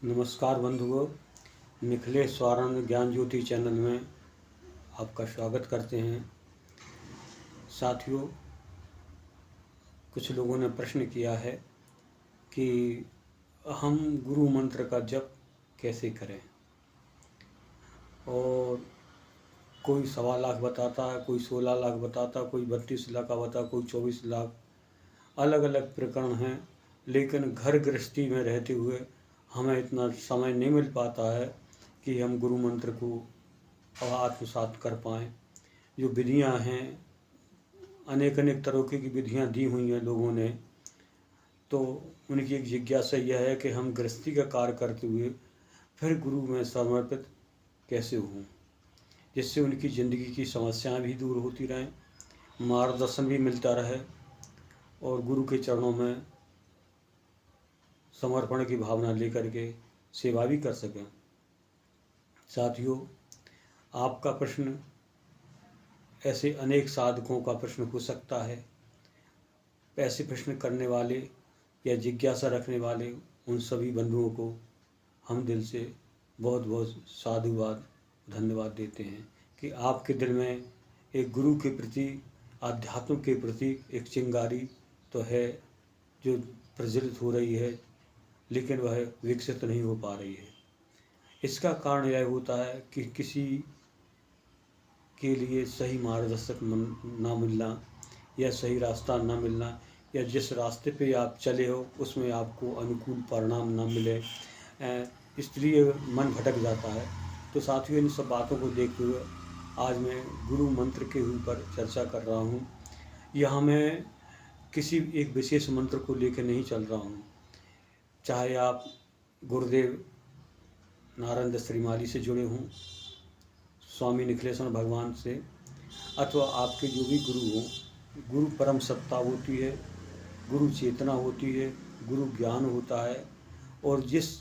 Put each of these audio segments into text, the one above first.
नमस्कार बंधुओं, निखिलेश स्वानंद ज्ञान ज्योति चैनल में आपका स्वागत करते हैं। साथियों, कुछ लोगों ने प्रश्न किया है कि हम गुरु मंत्र का जप कैसे करें, और कोई 1.25 लाख बताता है, कोई 16 लाख बताता, कोई 32 लाख का बता, कोई 24 लाख। अलग अलग प्रकरण हैं, लेकिन घर गृहस्थी में रहते हुए हमें इतना समय नहीं मिल पाता है कि हम गुरु मंत्र को आत्मसात कर पाएँ। जो विधियां हैं, अनेक अनेक तरह की विधियां दी हुई हैं लोगों ने, तो उनकी एक जिज्ञासा यह है कि हम गृहस्थी का कार्य करते हुए फिर गुरु में समर्पित कैसे हों, जिससे उनकी ज़िंदगी की समस्याएं भी दूर होती रहें, मार्गदर्शन भी मिलता रहे और गुरु के चरणों में समर्पण की भावना लेकर के सेवा भी कर सकें। साथियों, आपका प्रश्न ऐसे अनेक साधकों का प्रश्न हो सकता है। ऐसे प्रश्न करने वाले या जिज्ञासा रखने वाले उन सभी बंधुओं को हम दिल से बहुत बहुत साधुवाद धन्यवाद देते हैं कि आपके दिल में एक गुरु के प्रति, आध्यात्म के प्रति एक चिंगारी तो है जो प्रज्वलित हो रही है, लेकिन वह विकसित नहीं हो पा रही है। इसका कारण यह होता है कि किसी के लिए सही मार्गदर्शक ना मिलना या सही रास्ता ना मिलना, या जिस रास्ते पे आप चले हो उसमें आपको अनुकूल परिणाम ना मिले, इसलिए मन भटक जाता है। तो साथियों, इन सब बातों को देखते हुए आज मैं गुरु मंत्र के ऊपर चर्चा कर रहा हूँ। यहाँ मैं किसी एक विशेष मंत्र को लेकर नहीं चल रहा हूँ। चाहे आप गुरुदेव नारायण दत्त श्रीमाली से जुड़े हों, स्वामी निखिलेश्वर भगवान से, अथवा आपके जो भी गुरु हों, गुरु परम सत्ता होती है, गुरु चेतना होती है, गुरु ज्ञान होता है, और जिस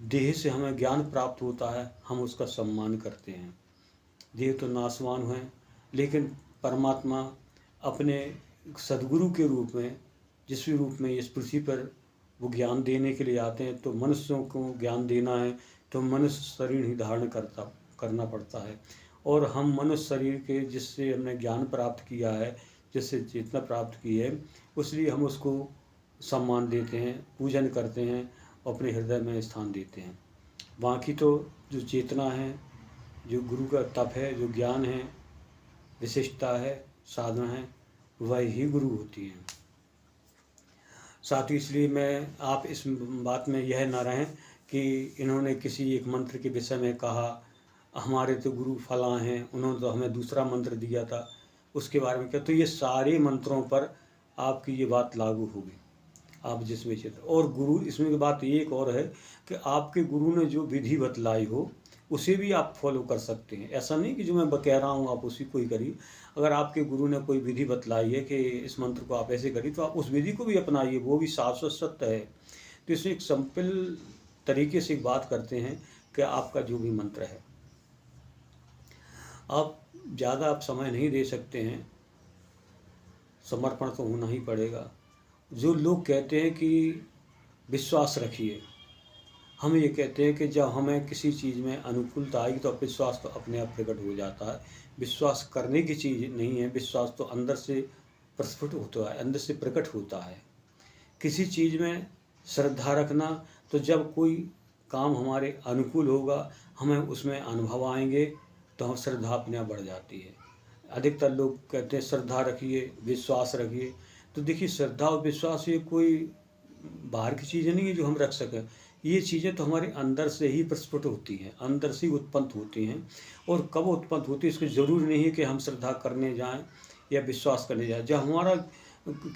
देह से हमें ज्ञान प्राप्त होता है हम उसका सम्मान करते हैं। देह तो नाशवान है, लेकिन परमात्मा अपने सद्गुरु के रूप में, जिस भी रूप में इस पृथ्वी पर वो ज्ञान देने के लिए आते हैं, तो मनुष्यों को ज्ञान देना है तो मनुष्य शरीर ही धारण करना पड़ता है। और हम मनुष्य शरीर के जिससे हमने ज्ञान प्राप्त किया है, जिससे चेतना प्राप्त की है, इसलिए हम उसको सम्मान देते हैं, पूजन करते हैं, अपने हृदय में स्थान देते हैं। बाकी तो जो चेतना है, जो गुरु का तप है, जो ज्ञान है, विशिष्टता है, साधना है, वह ही गुरु होती है। साथ ही इसलिए मैं आप इस बात में यह ना रहें कि इन्होंने किसी एक मंत्र के विषय में कहा, हमारे तो गुरु फलां हैं, उन्होंने तो हमें दूसरा मंत्र दिया था, उसके बारे में क्या। तो ये सारे मंत्रों पर आपकी ये बात लागू होगी, आप जिसमें चित्र। और गुरु, इसमें बात एक और है कि आपके गुरु ने जो विधि बतलाई हो उसे भी आप फॉलो कर सकते हैं। ऐसा नहीं कि जो मैं कह रहा हूँ आप उसी को ही करिए। अगर आपके गुरु ने कोई विधि बतलाई है कि इस मंत्र को आप ऐसे करिए, तो आप उस विधि को भी अपनाइए, वो भी शाश्वत सत्य है। तो इसमें एक सिंपल तरीके से बात करते हैं कि आपका जो भी मंत्र है, आप ज़्यादा आप समय नहीं दे सकते हैं, समर्पण तो होना ही पड़ेगा। जो लोग कहते हैं कि विश्वास रखिए, हम ये कहते हैं कि जब हमें किसी चीज़ में अनुकूलता आएगी तो विश्वास तो अपने आप प्रकट हो जाता है। विश्वास करने की चीज़ नहीं है, विश्वास तो अंदर से प्रस्फुट होता है, अंदर से प्रकट होता है। किसी चीज़ में श्रद्धा रखना, तो जब कोई काम हमारे अनुकूल होगा, हमें उसमें अनुभव आएंगे, तो हम श्रद्धा अपने आप बढ़ जाती है। अधिकतर लोग कहते हैं श्रद्धा रखिए, विश्वास रखिए। तो देखिए, श्रद्धा और विश्वास ये कोई बाहर की चीज़ें नहीं है जो हम रख सकें। ये चीज़ें तो हमारे अंदर से ही प्रस्फुट होती हैं, अंदर से ही उत्पन्न होती हैं। और कब उत्पन्न होती है इसको ज़रूरी नहीं है कि हम श्रद्धा करने जाएं या विश्वास करने जाएं। जब हमारा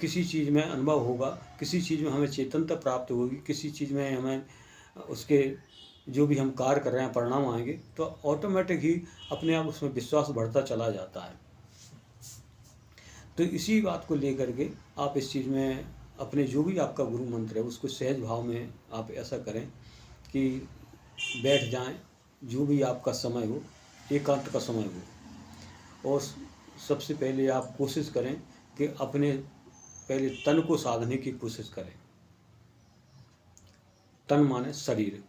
किसी चीज़ में अनुभव होगा, किसी चीज़ में हमें चेतनता प्राप्त होगी, किसी चीज़ में हमें उसके जो भी हम कार्य कर रहे हैं परिणाम आएंगे, तो ऑटोमेटिक ही अपने आप उसमें विश्वास बढ़ता चला जाता है। तो इसी बात को लेकर के आप इस चीज़ में अपने जो भी आपका गुरु मंत्र है उसको सहज भाव में आप ऐसा करें कि बैठ जाएं, जो भी आपका समय हो, एकांत का समय हो। और सबसे पहले आप कोशिश करें कि अपने पहले तन को साधने की कोशिश करें। तन माने शरीर,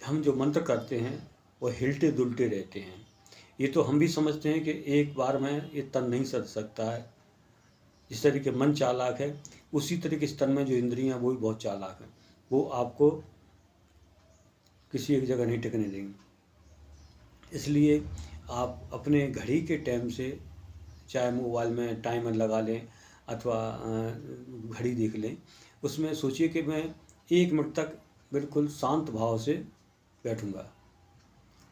हम जो मंत्र करते हैं वो हिलते दुलटे रहते हैं। ये तो हम भी समझते हैं कि एक बार में ये तन नहीं सध सकता है। जिस तरीके मन चालाक है, उसी तरीके इस तन में जो इंद्रियां वो भी बहुत चालाक हैं। वो आपको किसी एक जगह नहीं टिकने देंगे। इसलिए आप अपने घड़ी के टाइम से, चाहे मोबाइल में टाइमर लगा लें अथवा घड़ी देख लें, उसमें सोचिए कि मैं 1 मिनट तक बिल्कुल शांत भाव से बैठूंगा।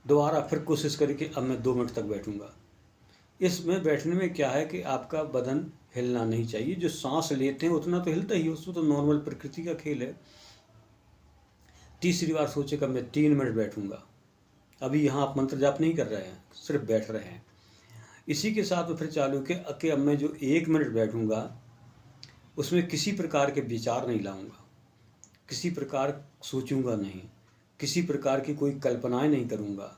दोबारा फिर कोशिश करें कि अब मैं 2 मिनट तक बैठूंगा। इसमें बैठने में क्या है कि आपका बदन हिलना नहीं चाहिए। जो सांस लेते हैं उतना तो हिलता ही, उसमें तो नॉर्मल प्रकृति का खेल है। तीसरी बार सोचे कि मैं 3 मिनट बैठूंगा। अभी यहाँ आप मंत्र जाप नहीं कर रहे हैं, सिर्फ बैठ रहे हैं। इसी के साथ फिर चालू कि अब मैं जो 1 मिनट बैठूंगा उसमें किसी प्रकार के विचार नहीं लाऊंगा, किसी प्रकार सोचूंगा नहीं, किसी प्रकार की कोई कल्पनाएं नहीं करूंगा।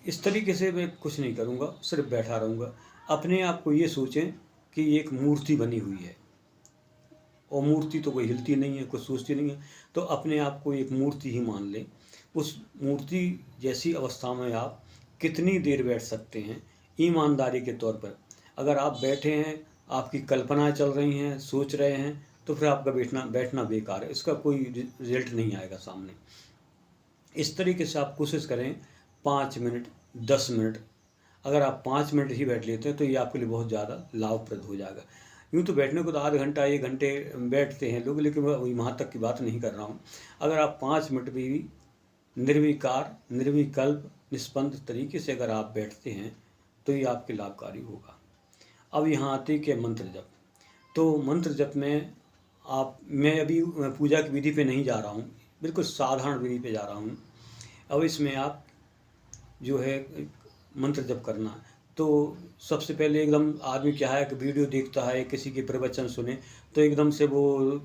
इस तरीके से मैं कुछ नहीं करूंगा, सिर्फ बैठा रहूंगा। अपने आप को ये सोचें कि एक मूर्ति बनी हुई है, और मूर्ति तो कोई हिलती नहीं है, कुछ सोचती नहीं है, तो अपने आप को एक मूर्ति ही मान लें। उस मूर्ति जैसी अवस्था में आप कितनी देर बैठ सकते हैं, ईमानदारी के तौर पर। अगर आप बैठे हैं, आपकी कल्पनाएं चल रही हैं, सोच रहे हैं, तो फिर आपका बैठना बेकार है, इसका कोई रिजल्ट नहीं आएगा सामने। इस तरीके से आप कोशिश करें 5 मिनट, 10 मिनट। अगर आप 5 मिनट ही बैठ लेते हैं तो ये आपके लिए बहुत ज़्यादा लाभप्रद हो जाएगा। यूँ तो बैठने को तो आधा घंटा 1 घंटे बैठते हैं लोग, लेकिन मैं वहाँ तक की बात नहीं कर रहा हूँ। अगर आप 5 मिनट भी निर्विकार, निर्विकल्प, निष्पन्द तरीके से अगर आप बैठते हैं तो ये आपके लाभकारी होगा। अब यहाँ आते कि मंत्र जप। तो मंत्र जप में मैं अभी पूजा की विधि पे नहीं जा रहा हूँ, बिल्कुल साधारण विधि पे जा रहा हूँ। अब इसमें आप जो है मंत्र जप करना, तो सबसे पहले एकदम आदमी क्या है कि वीडियो देखता है, किसी के प्रवचन सुने तो एकदम से वो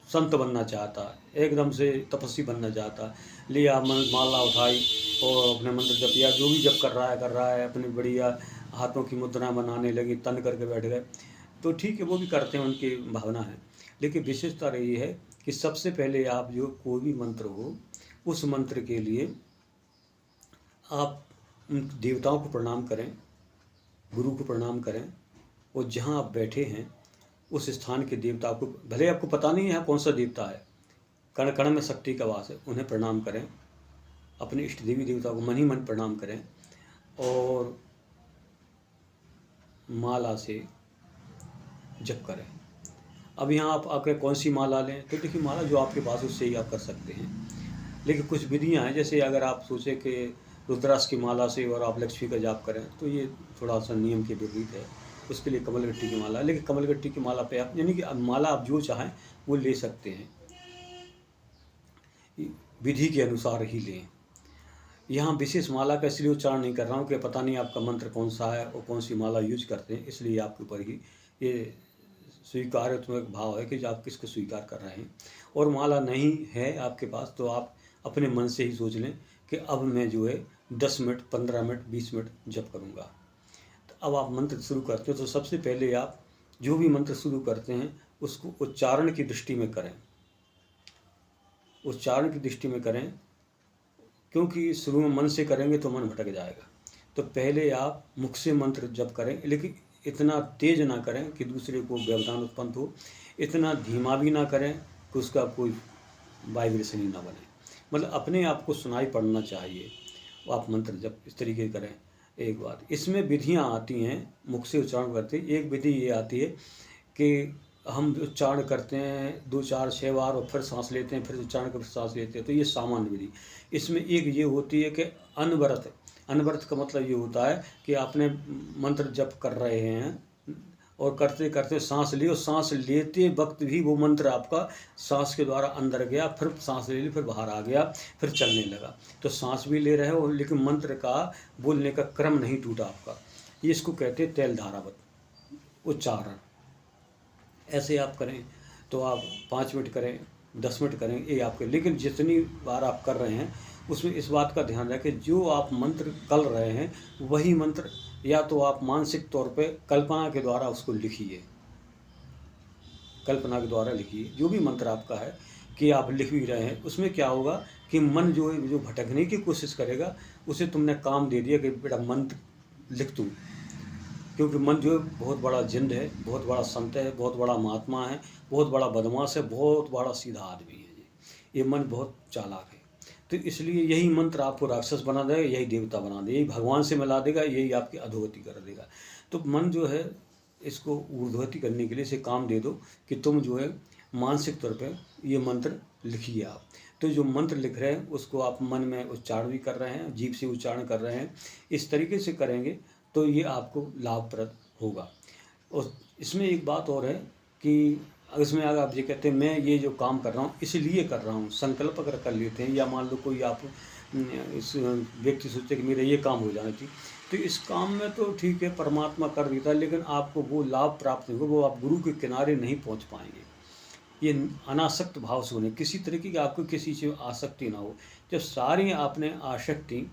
संत बनना चाहता है, एकदम से तपस्वी बनना चाहता है। लिया माला उठाई और अपने मंत्र जप, या जो भी जप कर रहा है अपनी बढ़िया हाथों की मुद्रा बनाने लगे, तन करके बैठ गए, तो ठीक है, वो भी करते हैं, उनकी भावना है। लेकिन विशेषता रही है कि सबसे पहले आप जो कोई भी मंत्र हो, उस मंत्र के लिए आप उन देवताओं को प्रणाम करें, गुरु को प्रणाम करें, और जहाँ आप बैठे हैं उस स्थान के देवता को, भले आपको पता नहीं है कौन सा देवता है, कण कण में शक्ति का वास है, उन्हें प्रणाम करें। अपने इष्ट देवी देवता को मन ही मन प्रणाम करें और माला से जप करें। अब यहाँ आप आकर कौन सी माला लें, तो देखिए माला जो आपके पास उससे ही आप कर सकते हैं। लेकिन कुछ विधियाँ हैं, जैसे अगर आप सोचें कि रुद्राक्ष की माला से और आप लक्ष्मी का जाप करें, तो ये थोड़ा सा नियम के विपरीत है। उसके लिए कमलगट्टी की माला, लेकिन कमलगट्टी की माला पे आप, यानी कि माला आप जो चाहें वो ले सकते हैं, विधि के अनुसार ही लें। यहाँ विशेष माला का इसलिए उच्चारण नहीं कर रहा हूँ कि पता नहीं आपका मंत्र कौन सा है और कौन सी माला यूज करते हैं, इसलिए आपके ऊपर ही ये स्वीकार्यत्मक भाव है कि आप किसको स्वीकार कर रहे हैं। और माला नहीं है आपके पास तो आप अपने मन से ही सोच लें कि अब मैं जो है 10 मिनट, 15 मिनट, 20 मिनट जप करूँगा। तो अब आप मंत्र शुरू करते हो तो सबसे पहले आप जो भी मंत्र शुरू करते हैं उसको उच्चारण की दृष्टि में करें, उच्चारण की दृष्टि में करें, क्योंकि शुरू में मन से करेंगे तो मन भटक जाएगा। तो पहले आप मुख से मंत्र जप करें, लेकिन इतना तेज ना करें कि दूसरे को व्यवधान उत्पन्न हो, इतना धीमा भी ना करें कि उसका कोई वाइब्रेशन ही ना बने, मतलब अपने आप को सुनाई पड़ना चाहिए। आप मंत्र जप इस तरीके करें। एक बात इसमें विधियाँ आती हैं, मुख से उच्चारण करते हैं। एक विधि ये आती है कि हम उच्चारण करते हैं 2, 4, 6 बार और फिर सांस लेते हैं, फिर उच्चारण कर फिर सांस लेते हैं, तो ये सामान्य विधि। इसमें एक ये होती है कि अनवरत। अनवरत का मतलब ये होता है कि आपने मंत्र जप कर रहे हैं और करते करते सांस ली, और सांस लेते वक्त भी वो मंत्र आपका सांस के द्वारा अंदर गया, फिर सांस ले ली, फिर बाहर आ गया, फिर चलने लगा। तो सांस भी ले रहे हो लेकिन मंत्र का बोलने का क्रम नहीं टूटा आपका। ये इसको कहते हैं तैल धारावत उच्चारण। ऐसे आप करें तो आप 5 मिनट करें, 10 मिनट करें, ये आपके, लेकिन जितनी बार आप कर रहे हैं उसमें इस बात का ध्यान रखें जो आप मंत्र कर रहे हैं वही मंत्र या तो आप मानसिक तौर पे कल्पना के द्वारा उसको लिखिए, कल्पना के द्वारा लिखिए जो भी मंत्र आपका है, कि आप लिख भी रहे हैं, उसमें क्या होगा कि मन जो भटकने की कोशिश करेगा, उसे तुमने काम दे दिया कि बेटा मंत्र लिख तू। क्योंकि मन जो है बहुत बड़ा जिंद है, बहुत बड़ा संत है, बहुत बड़ा महात्मा है, बहुत बड़ा बदमाश है, बहुत बड़ा सीधा आदमी है ये मन बहुत चालाक है। तो इसलिए यही मंत्र आपको राक्षस बना देगा, यही देवता बना देगा, यही भगवान से मिला देगा, यही आपकी अधोगति कर देगा। तो मन जो है इसको ऊर्ध्वगति करने के लिए इसे काम दे दो कि तुम जो है मानसिक तौर पे ये मंत्र लिखिए आप। तो जो मंत्र लिख रहे हैं उसको आप मन में उच्चारण भी कर रहे हैं, जीभ से उच्चारण कर रहे हैं, इस तरीके से करेंगे तो ये आपको लाभप्रद होगा। और इसमें एक बात और है कि इसमें अगर आप ये कहते हैं मैं ये जो काम कर रहा हूँ इसलिए कर रहा हूँ, संकल्प अगर कर लेते हैं, या मान लो कोई आप इस व्यक्ति सोचते कि मेरा ये काम हो जाना चाहिए, तो इस काम में तो ठीक है परमात्मा कर देता है, लेकिन आपको वो लाभ प्राप्त नहीं होगा, वो आप गुरु के किनारे नहीं पहुँच पाएंगे। ये अनासक्त भाव से होने, किसी तरीके की आपको किसी चीज़ आसक्ति ना हो। जब सारी आपने आसक्ति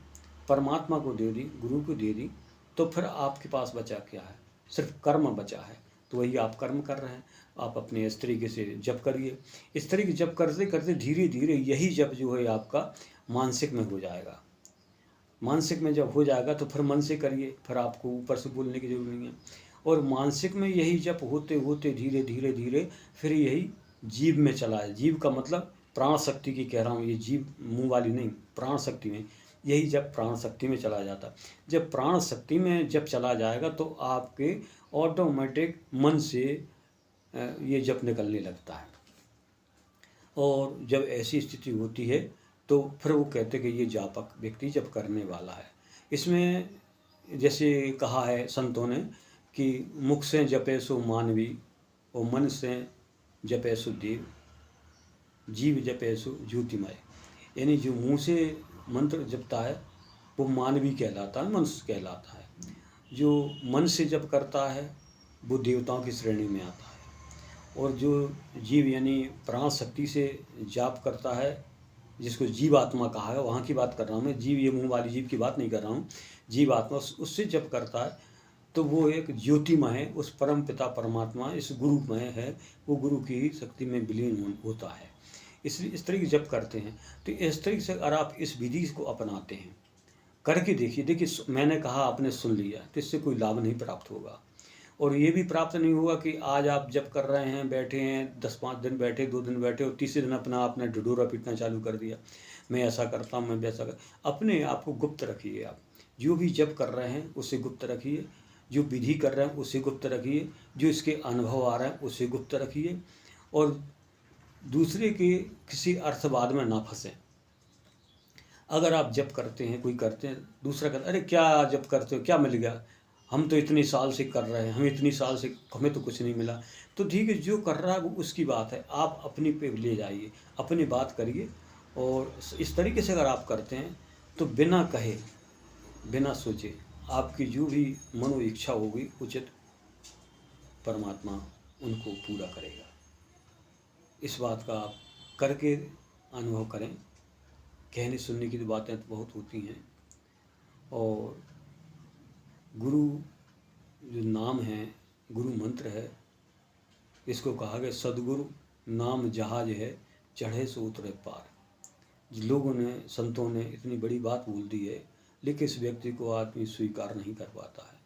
परमात्मा को दे दी, गुरु को दे दी, तो फिर आपके पास बचा क्या है? सिर्फ कर्म बचा है। तो वही आप कर्म कर रहे हैं। आप अपने इस तरीके से जप करिए। इस तरीके जप करते करते धीरे धीरे यही जप जो है आपका मानसिक में हो जाएगा। मानसिक में जब हो जाएगा तो फिर मन से करिए, फिर आपको ऊपर से बोलने की जरूरत नहीं है। और मानसिक में यही जप होते होते धीरे धीरे धीरे फिर यही जीव में चला है। जीव का मतलब प्राण शक्ति की कह रहा हूँ, ये जीव मुंह वाली नहीं, प्राण शक्ति में। यही जब प्राण शक्ति में चला जाता, जब प्राण शक्ति में जब चला जाएगा तो आपके ऑटोमेटिक मन से ये जप निकलने लगता है। और जब ऐसी स्थिति होती है तो फिर वो कहते कि ये जापक व्यक्ति जप करने वाला है। इसमें जैसे कहा है संतों ने कि मुख से जपे सो मानवी और मन से जपे सो देव, जीव जपे सो ज्योतिमय। यानी जो मुंह से मंत्र जपता है वो मानवी कहलाता है, मनुष्य कहलाता है। जो मन से जप करता है वो देवताओं की श्रेणी में आता है। और जो जीव यानी प्राण शक्ति से जाप करता है, जिसको जीव आत्मा कहा है, वहाँ की बात कर रहा हूँ मैं। जीव ये मुंह वाली जीव की बात नहीं कर रहा हूँ। जीव आत्मा उससे जप करता है तो वो एक ज्योतिमय है, उस परम पिता परमात्मा इस गुरुमय है, वो गुरु की शक्ति में विलीन होता है। इसलिए इस तरीके जप करते हैं। तो इस तरीके से अगर आप इस विधि को अपनाते हैं, करके देखिए मैंने कहा आपने सुन लिया, तो इससे कोई लाभ नहीं प्राप्त होगा। और ये भी प्राप्त नहीं होगा कि आज आप जब कर रहे हैं, बैठे हैं, 10-5 दिन बैठे, 2 दिन बैठे और तीसरे दिन अपना आपने ढिढोरा पीटना चालू कर दिया, मैं ऐसा करता हूँ, मैं वैसा कर। अपने आप को गुप्त रखिए। आप जो भी जप कर रहे हैं उसे गुप्त रखिए, जो विधि कर रहे हैं उसे गुप्त रखिए, जो इसके अनुभव आ रहे हैं उसे गुप्त रखिए। और दूसरे के किसी अर्थवाद में ना फंसें। अगर आप जप करते हैं, कोई करते हैं, दूसरा कहता अरे क्या जप करते हो, क्या मिल गया, हम तो इतनी साल से कर रहे हैं, हम इतनी साल से हमें तो कुछ नहीं मिला। तो ठीक है, जो कर रहा है वो उसकी बात है, आप अपनी पे ले जाइए, अपनी बात करिए। और इस तरीके से अगर आप करते हैं तो बिना कहे बिना सोचे आपकी जो भी मनो इच्छा होगी उचित परमात्मा उनको पूरा करेगा। इस बात का आप करके अनुभव करें। कहने सुनने की तो बातें तो बहुत होती हैं। और गुरु जो नाम है, गुरु मंत्र है, इसको कहा गया सदगुरु नाम जहाज है, चढ़े सो उतरे पार। लोगों ने, संतों ने इतनी बड़ी बात बोल दी है, लेकिन इस व्यक्ति को आदमी स्वीकार नहीं कर पाता है।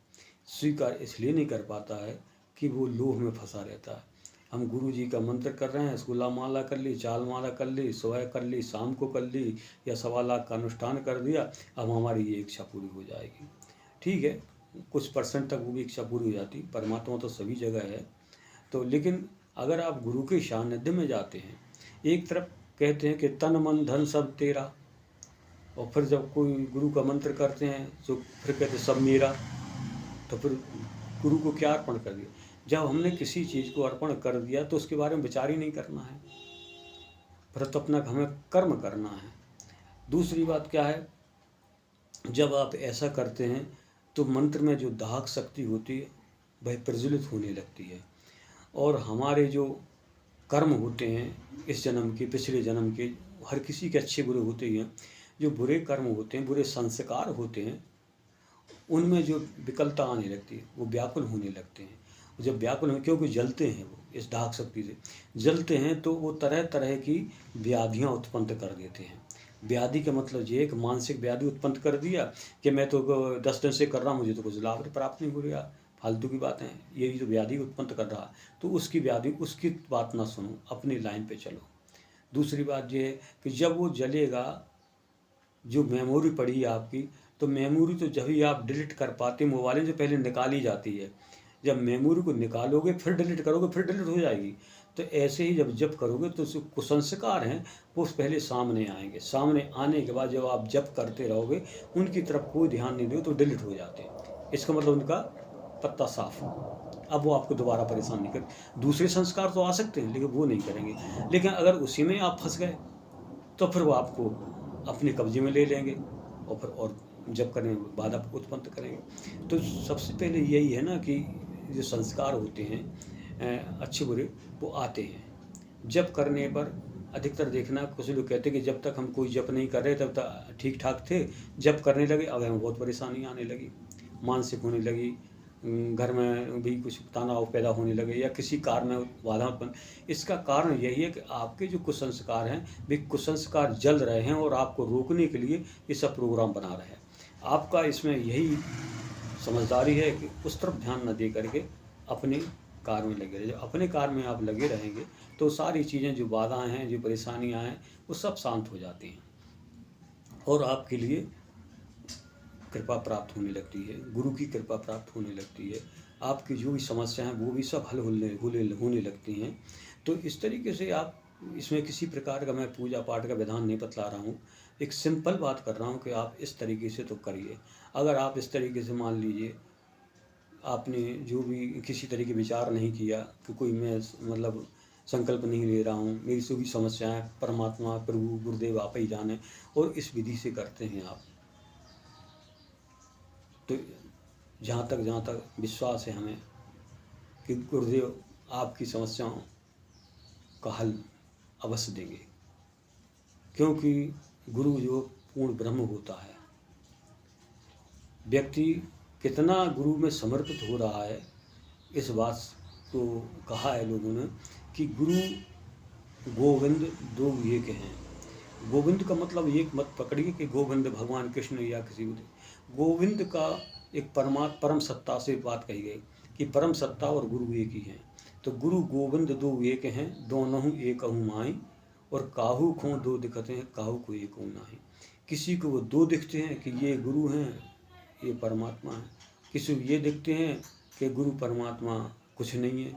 स्वीकार इसलिए नहीं कर पाता है कि वो लोभ में फंसा रहता है। हम गुरु जी का मंत्र कर रहे हैं, गुला माला कर ली, चाल माला कर ली, सुबह कर ली, शाम को कर ली, या 1.25 लाख का अनुष्ठान कर दिया, अब हमारी ये इच्छा पूरी हो जाएगी। ठीक है, कुछ % तक वो भी इच्छा पूरी हो जाती, परमात्मा तो सभी जगह है। तो लेकिन अगर आप गुरु के सानिध्य में जाते हैं, एक तरफ कहते हैं कि तन मन धन सब तेरा, और फिर जब कोई गुरु का मंत्र करते हैं तो फिर कहते सब मेरा, तो फिर गुरु को क्या अर्पण कर दिया। जब हमने किसी चीज़ को अर्पण कर दिया तो उसके बारे में विचार ही नहीं करना है, फिर तो अपना हमें कर्म करना है। दूसरी बात क्या है, जब आप ऐसा करते हैं तो मंत्र में जो दाहक शक्ति होती है वह प्रज्वलित होने लगती है। और हमारे जो कर्म होते हैं इस जन्म के, पिछले जन्म के, हर किसी के अच्छे बुरे होते ही हैं। जो बुरे कर्म होते हैं, बुरे संस्कार होते हैं, उनमें जो विकलता आने लगती है, वो व्याकुल होने लगते हैं। जब व्याकुल हो, क्योंकि जलते हैं वो, इस डाक शक्ति से जलते हैं तो वो तरह तरह की व्याधियाँ उत्पन्न कर देते हैं। व्याधि का मतलब ये एक मानसिक व्याधि उत्पन्न कर दिया कि मैं तो 10 दिन से कर रहा हूँ, मुझे तो कुछ लाभ प्राप्त नहीं हो रहा, फालतू की बातें हैं, यही जो व्याधि उत्पन्न कर रहा, तो उसकी व्याधि, उसकी बात ना सुनो, अपनी लाइन पे चलो। दूसरी बात ये है कि जब वो जलेगा, जो मेमोरी पड़ी है आपकी, तो मेमोरी तो जब ही आप डिलीट कर पाते, मोबाइल से पहले निकाली जाती है, जब मेमोरी को निकालोगे फिर डिलीट करोगे फिर डिलीट हो जाएगी। तो ऐसे ही जब जप करोगे तो जो कुसंस्कार हैं वो पहले सामने आएंगे, सामने आने के बाद जब आप जप करते रहोगे उनकी तरफ कोई ध्यान नहीं दो तो डिलीट हो जाते हैं। इसका मतलब उनका पत्ता साफ, अब वो आपको दोबारा परेशान नहीं कर। दूसरे संस्कार तो आ सकते हैं लेकिन वो नहीं करेंगे। लेकिन अगर उसी में आप फंस गए तो फिर वो आपको अपने कब्जे में ले लेंगे और फिर और जब करने बाधा उत्पन्न करेंगे। तो सबसे पहले यही है ना कि जो संस्कार होते हैं अच्छे बुरे वो आते हैं जप करने पर। अधिकतर देखना, कुछ लोग कहते हैं कि जब तक हम कोई जप नहीं कर रहे तब तक ठीक ठाक थे, जप करने लगे अब हमें बहुत परेशानी आने लगी, मानसिक होने लगी, घर में भी कुछ तनाव पैदा होने लगे या किसी कार्य में बाधा उत्पन्न। इसका कारण यही है कि आपके जो कुसंस्कार हैं वे कुसंस्कार जल रहे हैं और आपको रोकने के लिए ये सब प्रोग्राम बना रहे हैं। आपका इसमें यही समझदारी है कि उस तरफ ध्यान न दे करके अपने कार्य में लगे रहे। जब अपने कार्य में आप लगे रहेंगे तो सारी चीज़ें, जो बाधाएं हैं, जो परेशानियां हैं, वो सब शांत हो जाती हैं और आपके लिए कृपा प्राप्त होने लगती है, गुरु की कृपा प्राप्त होने लगती है। आपकी जो भी समस्या हैं वो भी सब हल होने लगती हैं। तो इस तरीके से आप इसमें किसी प्रकार का मैं पूजा पाठ का विधान नहीं बतला रहा हूँ, एक सिंपल बात कर रहा हूँ कि आप इस तरीके से तो करिए। अगर आप इस तरीके से मान लीजिए आपने जो भी किसी तरह के विचार नहीं किया कि कोई मैं मतलब संकल्प नहीं ले रहा हूँ, मेरी सभी समस्याएं परमात्मा प्रभु गुरुदेव आप ही जाने, और इस विधि से करते हैं आप, तो जहाँ तक विश्वास है हमें कि गुरुदेव आपकी समस्याओं का हल अवश्य देंगे, क्योंकि गुरु जो पूर्ण ब्रह्म होता है। व्यक्ति कितना गुरु में समर्पित हो रहा है, इस बात को कहा है लोगों ने कि गुरु गोविंद दो एक हैं। गोविंद का मतलब एक मत पकड़िए कि गोविंद भगवान कृष्ण या किसी भी, गोविंद का एक परम सत्ता से बात कही गई कि परम सत्ता और गुरु एक ही हैं। तो गुरु गोविंद दो एक हैं, दोनों एक अहू माई, और काहू खो दो दिखते हैं, काहू को एक नाही। किसी को वो दो दिखते हैं कि ये गुरु हैं, ये परमात्मा है, किसी को ये दिखते हैं कि गुरु परमात्मा कुछ नहीं है,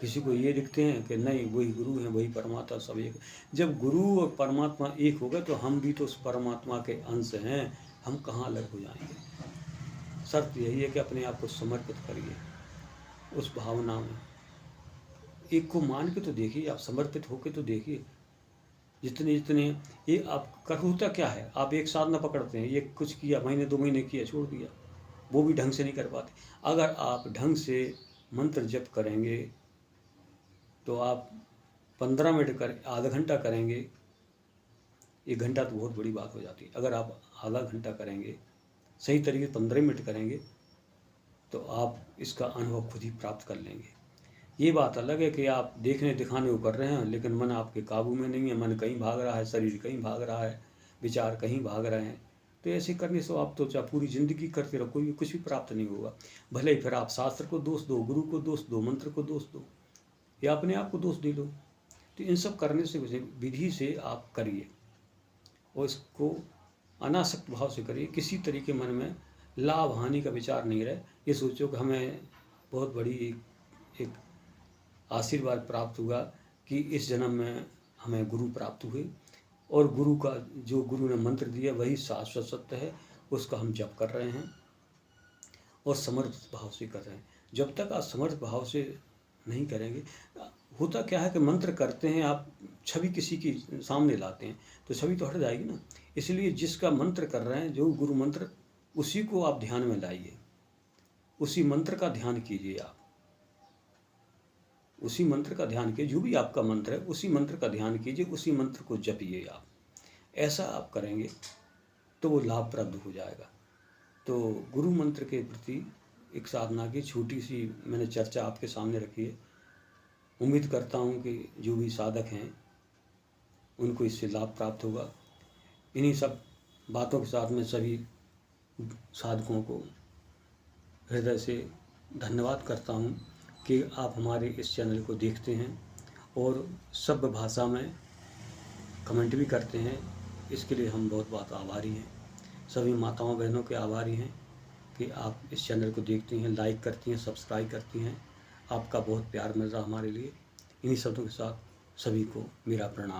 किसी को ये दिखते हैं कि नहीं वही गुरु हैं, वही परमात्मा, सब एक। जब गुरु और परमात्मा एक हो गए तो हम भी तो उस परमात्मा के अंश हैं, हम कहाँ अलग हो जाएंगे। शर्त यही है कि अपने आप को समर्पित करिए उस भावना में, एक को मान के तो देखिए, आप समर्पित होके तो देखिए। जितने ये आप कर, होता क्या है, आप एक साधना पकड़ते हैं, ये कुछ किया, महीने 2 महीने किया, छोड़ दिया, वो भी ढंग से नहीं कर पाते। अगर आप ढंग से मंत्र जप करेंगे तो आप 15 मिनट कर, आधा घंटा करेंगे, 1 घंटा तो बहुत बड़ी बात हो जाती है। अगर आप आधा घंटा करेंगे सही तरीके से, 15 मिनट करेंगे तो आप इसका अनुभव खुद ही प्राप्त कर लेंगे। ये बात अलग है कि आप देखने दिखाने को कर रहे हैं लेकिन मन आपके काबू में नहीं है, मन कहीं भाग रहा है, शरीर कहीं भाग रहा है, विचार कहीं भाग रहे हैं। तो ऐसे करने से आप तो चाहे पूरी ज़िंदगी करते रहो, कोई कुछ भी प्राप्त नहीं होगा। भले ही फिर आप शास्त्र को दोष दो, गुरु को दोष दो, मंत्र को दोष दो, या अपने आप को दोष दे दो। तो इन सब करने से विधि से आप करिए और इसको अनासक्त भाव से करिए। किसी तरीके मन में लाभ हानि का विचार नहीं रहे। ये सोचो कि हमें बहुत बड़ी एक आशीर्वाद प्राप्त हुआ कि इस जन्म में हमें गुरु प्राप्त हुए और गुरु का जो गुरु ने मंत्र दिया वही शाश्वत सत्य है, उसका हम जप कर रहे हैं और समर्पित भाव से कर रहे हैं। जब तक आप समर्पित भाव से नहीं करेंगे, होता क्या है कि मंत्र करते हैं, आप छवि किसी की सामने लाते हैं तो छवि तो हट जाएगी ना। इसलिए जिसका मंत्र कर रहे हैं, जो गुरु मंत्र, उसी को आप ध्यान में लाइए, उसी मंत्र का ध्यान कीजिए। आप उसी मंत्र का ध्यान कीजिए, जो भी आपका मंत्र है उसी मंत्र का ध्यान कीजिए, उसी मंत्र को जपिए आप। ऐसा आप करेंगे तो वो लाभप्रद हो जाएगा। तो गुरु मंत्र के प्रति एक साधना की छोटी सी मैंने चर्चा आपके सामने रखी है। उम्मीद करता हूँ कि जो भी साधक हैं उनको इससे लाभ प्राप्त होगा। इन्हीं सब बातों के साथ में सभी साधकों को हृदय से धन्यवाद करता हूँ कि आप हमारे इस चैनल को देखते हैं और सब भाषा में कमेंट भी करते हैं। इसके लिए हम बहुत बहुत आभारी हैं। सभी माताओं बहनों के आभारी हैं कि आप इस चैनल को देखती हैं, लाइक करती हैं, सब्सक्राइब करती हैं। आपका बहुत प्यार मिल रहा हमारे लिए। इन्हीं शब्दों के साथ सभी को मेरा प्रणाम।